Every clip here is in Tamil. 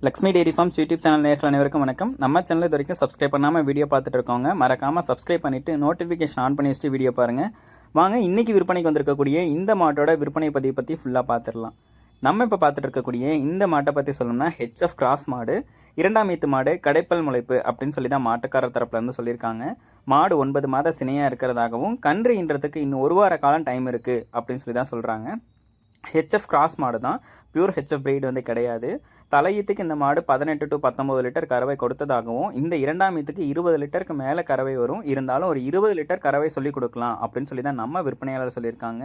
Lakshmi dairy farms YouTube channel நேயர்கள் அனைவருக்கும் வணக்கம். நம்ம சேனல் இது வரைக்கும் சப்ஸ்கிரைப் பண்ணாமல் வீடியோ பார்த்துட்டு இருக்கோங்க. மறக்காமல் சப்ஸ்கிரைப் பண்ணிவிட்டு நோட்டிஃபிகேஷன் ஆன் பண்ணி வச்சுட்டு வீடியோ பாருங்கள். வாங்க இன்றைக்கி விற்பனைக்கு வந்திருக்கக்கூடிய இந்த மாட்டோட விற்பனை பதிவை பற்றி ஃபுல்லாக பார்த்துடலாம். நம்ம இப்போ பார்த்துட்டு இருக்கக்கூடிய இந்த மாட்டை பற்றி சொல்லணும்னா ஹெச்எஃப் கிராஸ் மாடு, இரண்டாம் ஈத்து மாடு, கடைப்பல் முளைப்பு அப்படின்னு சொல்லி தான் மாட்டுக்காரர் தரப்புலேருந்து சொல்லியிருக்காங்க. மாடு 9 மாத சினையாக இருக்கிறதாகவும் கன்று ஈன்றதுக்கு இன்னும் 1 வார காலம் டைம் இருக்குது அப்படின்னு சொல்லி தான் சொல்கிறாங்க. ஹெச்எஃப் கிராஸ் மாடு தான், பியூர் ஹெச்எஃப் பிரீடு வந்து கிடையாது. தலையீத்துக்கு இந்த மாடு 18 to 19 லிட்டர் கறவை கொடுத்ததாகவும், இந்த இரண்டாம் ஈத்துக்கு 20 லிட்டருக்கு மேலே கறவை வரும், இருந்தாலும் ஒரு 20 லிட்டர் கறவை சொல்லி கொடுக்கலாம் அப்படின்னு சொல்லி தான் நம்ம விற்பனையாளர் சொல்லியிருக்காங்க.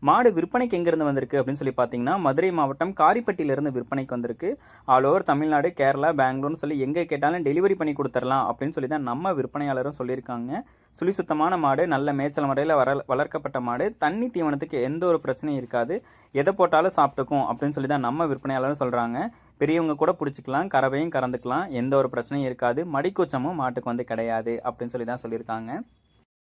மாடு விற்பனைக்கு எங்கேருந்து வந்திருக்கு அப்படின்னு சொல்லி பார்த்தீங்கன்னா, மதுரை மாவட்டம் காரிப்பட்டியிலிருந்து விற்பனைக்கு வந்திருக்கு. ஆல் ஓவர் தமிழ்நாடு, கேரளா, பெங்களூர்னு சொல்லி எங்கே கேட்டாலும் டெலிவரி பண்ணி கொடுத்துடலாம் அப்படின்னு சொல்லி தான் நம்ம விற்பனையாளரும் சொல்லியிருக்காங்க. சுழி சுத்தமான மாடு, நல்ல மேய்ச்சல் முறையில் வளர்க்கப்பட்ட மாடு, தண்ணி தீவனத்துக்கு எந்த ஒரு பிரச்சனையும் இருக்காது, எதை போட்டாலும் சாப்பிட்டுக்கும் அப்படின்னு சொல்லி தான் நம்ம விற்பனையாளரும் சொல்கிறாங்க. பெரியவங்க கூட பிடிச்சிக்கலாம், கறவையும் கறந்துக்கலாம், எந்த ஒரு பிரச்சனையும் இருக்காது, மடிக்கூச்சமும் மாட்டுக்கு வந்து கிடையாது அப்படின்னு சொல்லி தான் சொல்லியிருக்காங்க.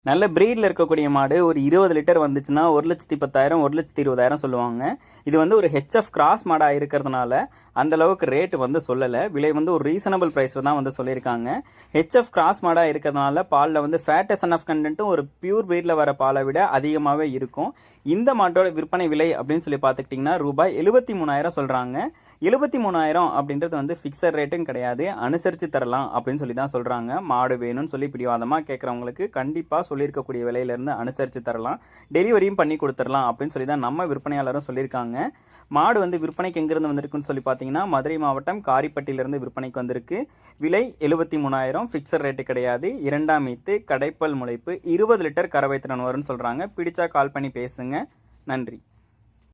நல்ல ப்ரீடில் இருக்கக்கூடிய மாடு ஒரு 20 லிட்டர் வந்துச்சுன்னா 1,10,000 1,20,000 சொல்லுவாங்க. இது வந்து ஒரு ஹெச்எஃப் கிராஸ் மாடாக இருக்கிறதுனால அந்தளவுக்கு ரேட்டு வந்து சொல்லலை. விலை வந்து ஒரு ரீசனபிள் ப்ரைஸில் தான் வந்து சொல்லியிருக்காங்க. ஹெச்எஃப் கிராஸ் மாடாக இருக்கிறதுனால பாலில் வந்து ஃபேட் எஸ்என்எஃப் கண்டென்ட்டும் ஒரு பியூர் ப்ரீடில் வர பாலை விட அதிகமாகவே இருக்கும். இந்த மாட்டோட விற்பனை விலை அப்படின்னு சொல்லி பார்த்துக்கிட்டிங்கன்னா ரூபாய் 73,000 சொல்கிறாங்க. 73,000 அப்படின்றது வந்து ஃபிக்ஸட் ரேட்டும் கிடையாது, அனுசரித்து தரலாம் அப்படின்னு சொல்லி தான் சொல்கிறாங்க. மாடு வேணும்னு சொல்லி பிடிவாதமாக கேட்குறவங்களுக்கு கண்டிப்பாக சொல்லியிருக்கக்கூடிய விலையிலேருந்து அனுசரித்து தரலாம், டெலிவரியும் பண்ணி கொடுத்துடலாம் அப்படின்னு சொல்லி தான் நம்ம விற்பனையாளரும் சொல்லியிருக்காங்க. மாடு வந்து விற்பனைக்கு எங்கேருந்து வந்திருக்குன்னு சொல்லி பார்த்தீங்கன்னா, மதுரை மாவட்டம் காரிப்பட்டியிலிருந்து விற்பனைக்கு வந்திருக்கு. விலை 73,000, ஃபிக்ஸட் ரேட்டு கிடையாது. இரண்டாம் ஈத்து, கடைப்பல் முளைப்பு, 20 லிட்டர் கறவை திறன் வரும்னு சொல்கிறாங்க. பிடிச்சா கால் பண்ணி பேசுங்க. நன்றி.